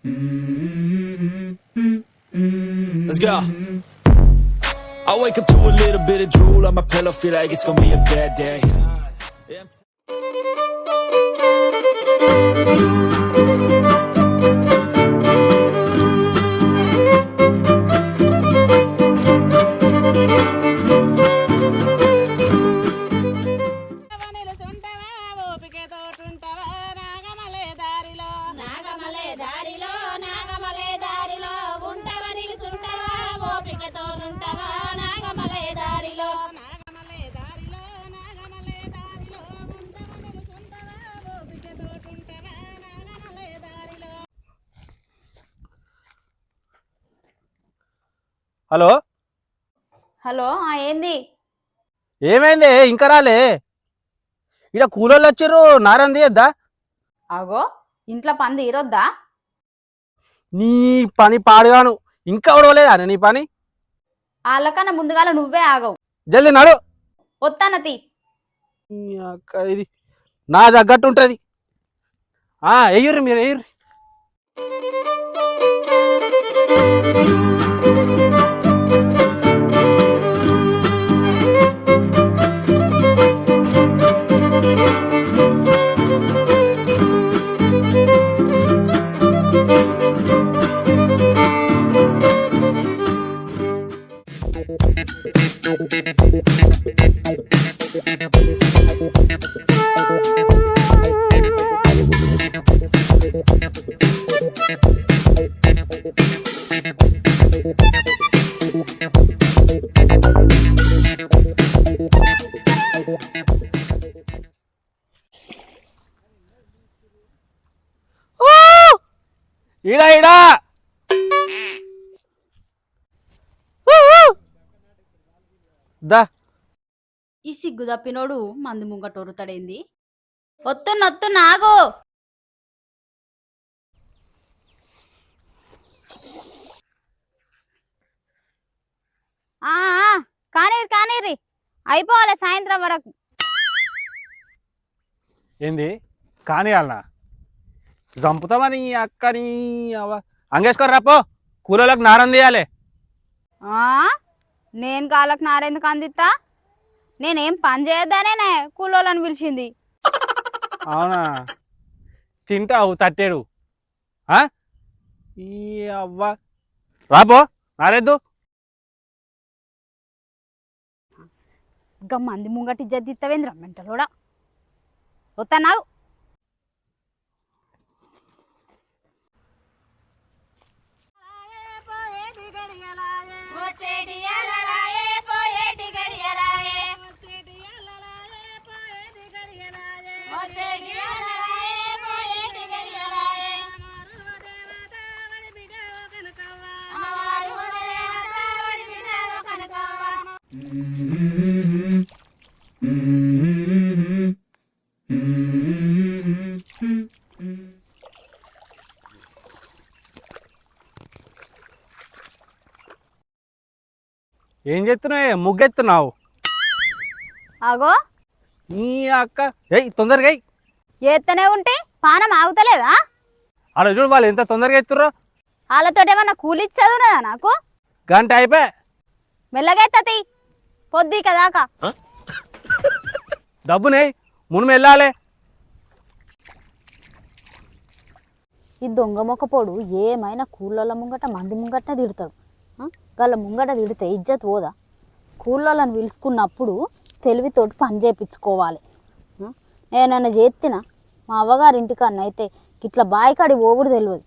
Let's go. I wake up to a little bit of drool on my pillow, feel like it's gonna be a bad day. Hello hello ఏంది ఏమైంది ఇంకా రాలే? ఇక కూలోళ్ళు వచ్చారు, నారం తీయద్దా? అగో ఇంట్లో పని తీరొద్దా? నీ పని పాడుగాను, ఇంకా ఉడవలేదా నీ పని? వాళ్ళకన్నా ముందుగాల నువ్వే ఆగవు. జల్దీ నడు. వస్తానతి ఇది నా తగ్గట్టు ఉంటుంది. ఎయ్యుర్రి మీరు ఎయ్యుర్రి. ఇడా ఇడా దా. ఈ సిగ్గు తప్పినోడు మందు ముంగటోరుతాడేంది? ఒత్తున్నొత్తున్నాగు. కానీరి అయిపోవాలి సాయంత్రం వరకు. ఏంది కానీ అన్న చంపుతామని అక్కని అంగేసుకొని రాపో, కూలోళ్ళకి నారం తీయాలి. నేను కాళ్ళకు నారెందుకు అందిస్తా? నేనేం పని చేయొద్దనే కూలోళ్ళని పిలిచింది. అవునా? తింటావు తట్టేడు. ఈ అవ్వ రాపో, నారేద్దు. ఇంకా మంది ముంగటి జద్దిత్తవేంద్ర మెంటలోడా. వస్తానావు. ఏం చేస్తున్నావు? ముగ్గెత్తున్నావు. అగో నీ అక్క ఏయ్ తొందరగా ఎత్తనే ఉంటే పానం ఆగుతలేదా? అలా చూడు, వాళ్ళు ఎంత తొందరగా ఎత్తుర్రో. వాళ్ళతోటేమన్నా కూలిచ్చదున్నదా నాకు? గంట అయిపోయా. మెల్లగా ఎత్తతి పొద్దు కదాకా. డబ్బునే మును వెళ్ళాలి. ఈ దొంగ మొక్కపోడు ఏమైనా కూలోళ్ళ ముంగట మంది ముంగటనే తిడతాడు. వాళ్ళ ముంగట తిడితే ఇజ్జత్ పోదా? కూలోళ్ళని పిలుచుకున్నప్పుడు తెలివితోటి పని చేయించుకోవాలి. నేనన్నా చేతినా మా అవ్వగారి ఇంటికన్నా అయితే ఇట్లా బాయికాడి పోగుడు తెలియదు.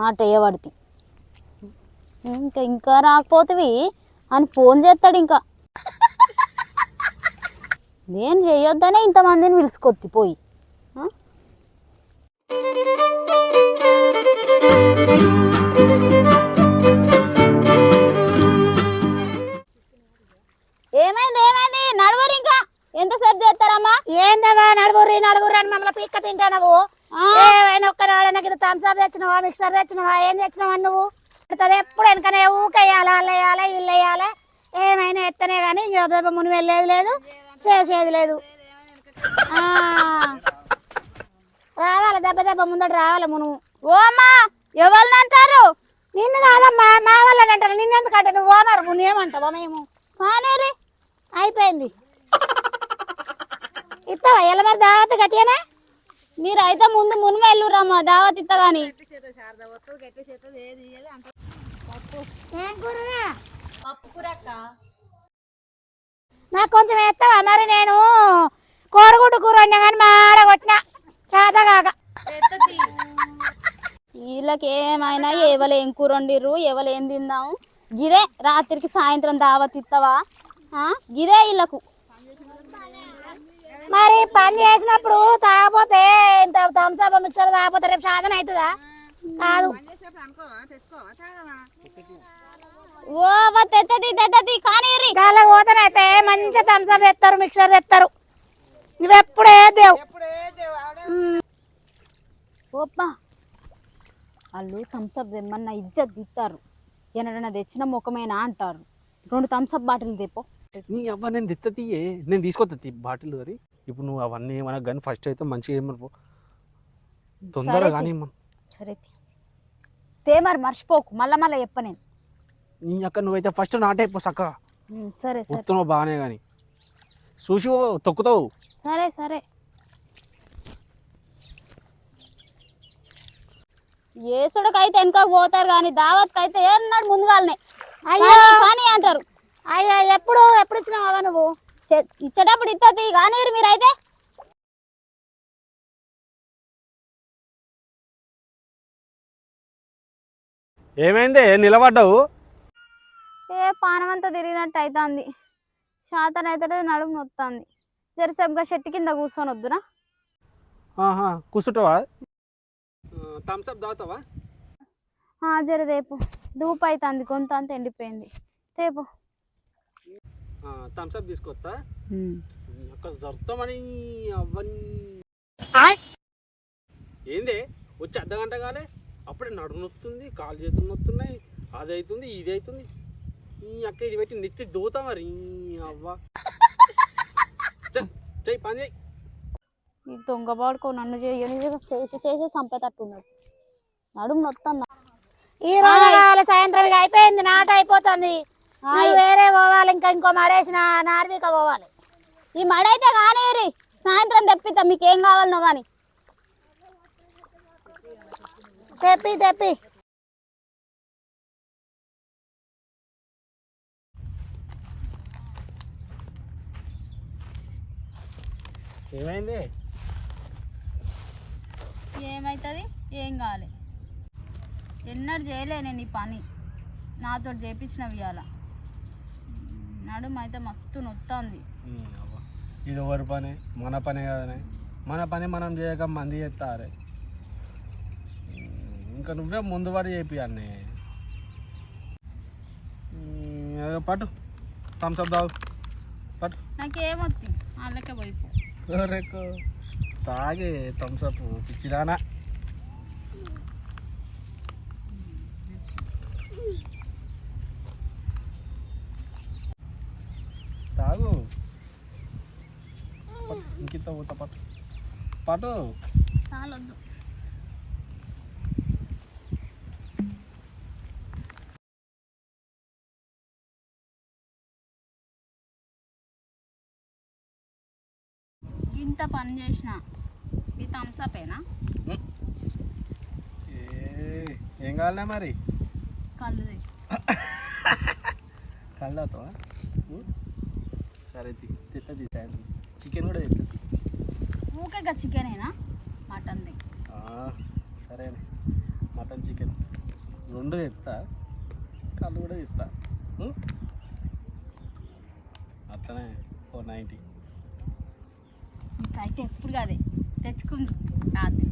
ఆట వేయబడితే ఇంకా రాకపోతేవి అని ఫోన్ చేస్తాడు. ఇంకా నేను చేయొద్దనే ఇంతమందిని పిలుచుకొత్తి పోయి. ఏమైంది నడువురు. ఇంకా ఎంతసేపు చేస్తారమ్మా? ఏందమ్మా నడువుర్రి అని మమ్మల్ని పీక్క తింటావు. ఏమైనా ఒక్కనాడైనా కింద థమ్స్అప్ తెచ్చినావా, మిక్సర్ తెచ్చినావా, ఏం తెచ్చినావా నువ్వు? ఎప్పుడు వెనకనే ఊకేయాలి, వాళ్ళు వేయాలి, వీళ్ళు వేయాలి. ఏమైనా ఎత్తనే కానీ ముని వెళ్ళేది లేదు, చేసేది లేదు. రావాలి దెబ్బ ముందట రావాలి. మును ఓ అమ్మా ఎవరిని అంటారు? నిన్ను కాదమ్మా, మా వాళ్ళని అంటారు. నిన్నెందుకంటే నువ్వు ఓనర్, నువ్వు ఏమంటావా? మేము కానేరి అయిపోయింది. ఇస్తావా ఎలా మరి దావత్ గట్టిగానే? మీరైతే ముందు మునిమే వెళ్ళురమ్మా దావత్ ఇత్త గాని. ఏం కూరనా? పప్పు కూరక్క. నాకు కొంచెం ఎత్తావా మరి? నేను కోడిగుడ్డు కూర వండినా కానీ మాడ కొట్టినా చేతగాక. వీళ్ళకి ఏమైనా ఎవరు ఏం కూర వండిర్రు, ఎవరు ఏం తిందాం, గిదే రాత్రికి సాయంత్రం దావత్ ఇత్తవా? గిదే వీళ్ళకు. మరి పని చేసినప్పుడు తాగపోతే ఇంత థమ్స్అప్ మిక్చర్ తాగపోతే రేపు సాధన అవుతుందా? కాదు. ఓ తెత్తది కానీరి. గాల పోతనైతే మంచిగా థమ్స్అప్ తెస్తారు, మిక్చర్ తెస్తారు. నువ్వెప్పుడే దేవు. ఓప్పా వాళ్ళు థమ్స్అప్ తెమ్మన్న ఇజ్జత్ తిత్తారు. ఎన్నడన్నా తెచ్చిన ముఖమేనా అంటారు. 2 థమ్స్అప్ బాటిల్ తెపో. నీ అవ్వ నేను తెత్తీయే, నేను తీసుకొస్తా బాటిల్ అని. ఇప్పుడు నువ్వు అవన్నీ ఏమన్నా కానీ ఫస్ట్ అయితే మంచిగా ఏమనుకో తొందరగా కానీ సరే తే మరి మర్చిపోకు, మళ్ళా చెప్ప నేను. నీ అక్క నువ్వైతే ఫస్ట్ నాటైపో చక్కగా. సరే సరే ఉత్తున్నావు బాగానే కానీ చూసి తొక్కుతావు. సరే సరే. ఏసుడికైతే వెనక పోతారు కానీ దావత్కి అయితే ఏన్నాడు ముందుగానే అయ్యో కానీ అంటారు. అయ్యో ఎప్పుడు ఇచ్చినావా నువ్వు? ఇచ్చేటప్పుడు ఇత్తది కానీ మీరైతే. ఏమైంది నిలబడ్డావు? పానమంతా తిరిగినట్టు అవుతుంది. శాతం అయితే నడుము నొత్తుంది. జరసేపుగా చెట్టు కింద కూర్చొని వద్దునా? కూర్చుంటావా? థమ్స్అప్ తాగుతావా? జర రేపు దూపు అవుతుంది, గొంత అంతా ఎండిపోయింది. రేపు థమ్స్అప్ తీసుకొస్తా. జరుతామని అవన్నీ ఏంది వచ్చి అర్ధగంట కాలే అప్పుడే నడుము నొస్తుంది, కాలు చేతులు నొస్తున్నాయి, అది అవుతుంది ఇది అవుతుంది. ఈ అక్క ఇది పెట్టి నెత్తి దూతా మరి అవ్వ. చెయ్యి పని చేయి. ఈ దొంగ బాడుకో నన్ను చేసి చంపేటట్టున్నాడు. నడుము నొత్తందా? ఈ రోజు కావాలి సాయంత్రం ఇక అయిపోయింది, నాట అయిపోతుంది. వేరే పోవాలి, ఇంకో మడేసిన నార్విక పోవాలి. ఈ మడైతే కానీ సాయంత్రం తెప్పిద్దా, మీకేం కావాలనో కానీ. తెప్పి ఏమైంది? ఏమవుతుంది, ఏం కావాలి. ఎన్నడూ చేయలే నేను ఈ పని, నాతో చేపించినవి ఇవాళ. నడుము అయితే మస్తు నొత్తుంది. ఇది ఎవరి పని? మన పనే కదనే. మన పని మనం చేయక మంది చేస్తారే. ఇంకా నువ్వే ముందు పడి చేపియాన్ని. పట్టు థమ్స్అప్ తాగు పట్టు. నాకేమొత్తి వాళ్ళకే పోయిపో. రేకు తాగే థమ్స్అప్ పిచ్చిదానా. తాగు ఇంకింత పోతా పట్టు పట్టు. చాలొద్దు. ఇంత పని చేసిన ఈ థమ్స్అపేనా? ఏం కావాలే మరి? కళ్ళుది. కళ్ళు అవుతావా? సరే తిత్తది. చికెన్ కూడా తిత్తది. ఊకేగా చికెనేనా మటన్ది? సరే మటన్ చికెన్ 2 తెస్తా, కళ్ళు కూడా తెస్తా. అట్లనే 490. ఇంకైతే ఎప్పుడు కాదే తెచ్చుకుంది రాత్రి.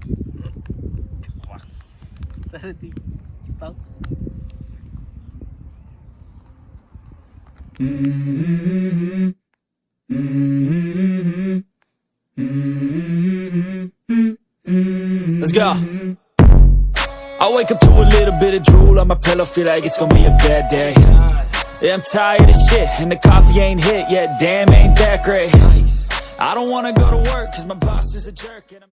సరే తాగు. Let's go. I wake up to a little bit of drool on my pillow, feel like it's gonna be a bad day. Yeah, I'm tired of shit, and the coffee ain't hit yet, damn ain't that great. I don't wanna go to work, cause my boss is a jerk and I'm